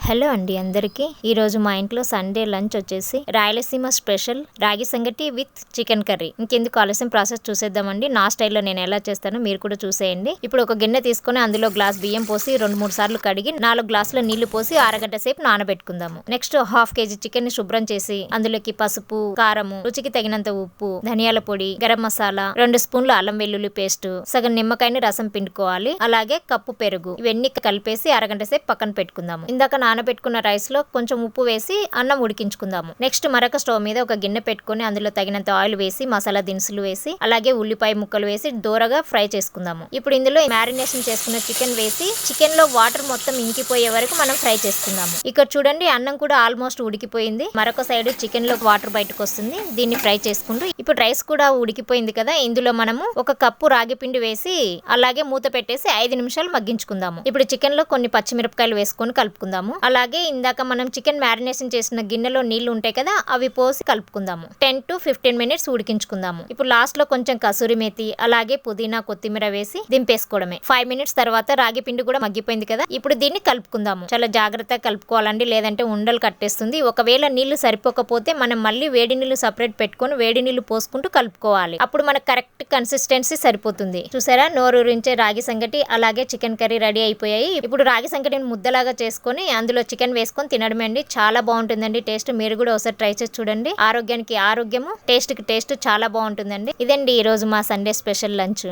Hello అండి అందరికీ. ఈరోజు మా ఇంట్లో సండే లంచ్ వచ్చేసి రాయలసీమ స్పెషల్ రాగి సంగటి విత్ చికెన్ కర్రీ. ఇంకెందుకు ఆలస్యం, ప్రాసెస్ చూసేద్దామండి. నా స్టైల్లో నేను ఎలా చేస్తానో మీరు కూడా చూసేయండి. ఇప్పుడు ఒక గిన్నె తీసుకుని అందులో గ్లాస్ బియ్యం పోసి 2-3 సార్లు కడిగి 4 గ్లాసుల నీళ్లు పోసి అరగంట సేపు నానబెట్టుకుందాము. నెక్స్ట్ ½ కేజీ చికెన్ ని శుభ్రం చేసి అందులోకి పసుపు, కారము, రుచికి తగినంత ఉప్పు, ధనియాల పొడి, గరం మసాలా, 2 స్పూన్లు అల్లం వెల్లుల్లి పేస్ట్, సగం నిమ్మకాయని రసం పిండుకోవాలి. అలాగే కప్పు పెరుగు, ఇవన్నీ కలిపేసి అరగంట సేపు పక్కన పెట్టుకుందాము. ఇందాక నానబెట్టుకున్న రైస్ లో కొంచెం ఉప్పు వేసి అన్నం ఉడికించుకుందాము. నెక్స్ట్ మరొక స్టవ్ మీద ఒక గిన్నె పెట్టుకుని అందులో తగినంత ఆయిల్ వేసి మసాలా దినుసులు వేసి అలాగే ఉల్లిపాయ ముక్కలు వేసి దోరగా ఫ్రై చేసుకుందాము. ఇప్పుడు ఇందులో మ్యారినేషన్ చేసుకున్న చికెన్ వేసి చికెన్ లో వాటర్ మొత్తం ఇంకిపోయే వరకు మనం ఫ్రై చేసుకుందాము. ఇక్కడ చూడండి అన్నం కూడా ఆల్మోస్ట్ ఉడికిపోయింది. మరొక సైడ్ చికెన్ లో వాటర్ బయటకు వస్తుంది. దీన్ని ఫ్రై చేసుకుంటూ ఇప్పుడు రైస్ కూడా ఉడికిపోయింది కదా, ఇందులో మనము ఒక కప్పు రాగి పిండి వేసి అలాగే మూత పెట్టేసి 5 నిమిషాలు మగ్గించుకుందాము. ఇప్పుడు చికెన్ లో కొన్ని పచ్చిమిరపకాయలు వేసుకొని కలుపుకుందాము. అలాగే ఇందాక మనం చికెన్ మ్యారినేషన్ చేసిన గిన్నెలో నీళ్లు ఉంటాయి కదా, అవి పోసి కలుపుకుందాము. 10 to 15 మినిట్స్ ఉడికించుకుందాము. ఇప్పుడు లాస్ట్ లో కొంచెం కసూరి మేతి అలాగే పుదీనా, కొత్తిమీర వేసి దింపేసుకోవడమే. 5 మినిట్స్ తర్వాత రాగి పిండి కూడా మగ్గిపోయింది కదా, ఇప్పుడు దీన్ని కలుపుకుందాము. చాలా జాగ్రత్తగా కలుపుకోవాలండి, లేదంటే ఉండలు కట్టేస్తుంది. ఒకవేళ నీళ్లు సరిపోకపోతే మనం మళ్ళీ వేడి నీళ్లు సపరేట్ పెట్టుకొని వేడి నీళ్లు పోసుకుంటూ కలుపుకోవాలి. అప్పుడు మనకు కరెక్ట్ కన్సిస్టెన్సీ సరిపోతుంది. చూసారా, నోరూరించే రాగి సంగటి అలాగే చికెన్ కర్రీ రెడీ అయిపోయాయి. ఇప్పుడు రాగి సంగటిని ముద్దలాగా చేసుకొని అందులో చికెన్ వేసుకొని తినడమే అండి. చాలా బాగుంటుందండి టేస్ట్. మీరు కూడా ఒకసారి ట్రై చేసి చూడండి. ఆరోగ్యానికి ఆరోగ్యము, టేస్ట్ కి టేస్ట్ చాలా బాగుంటుందండి. ఇదండి ఈ రోజు మా సండే స్పెషల్ లంచ్.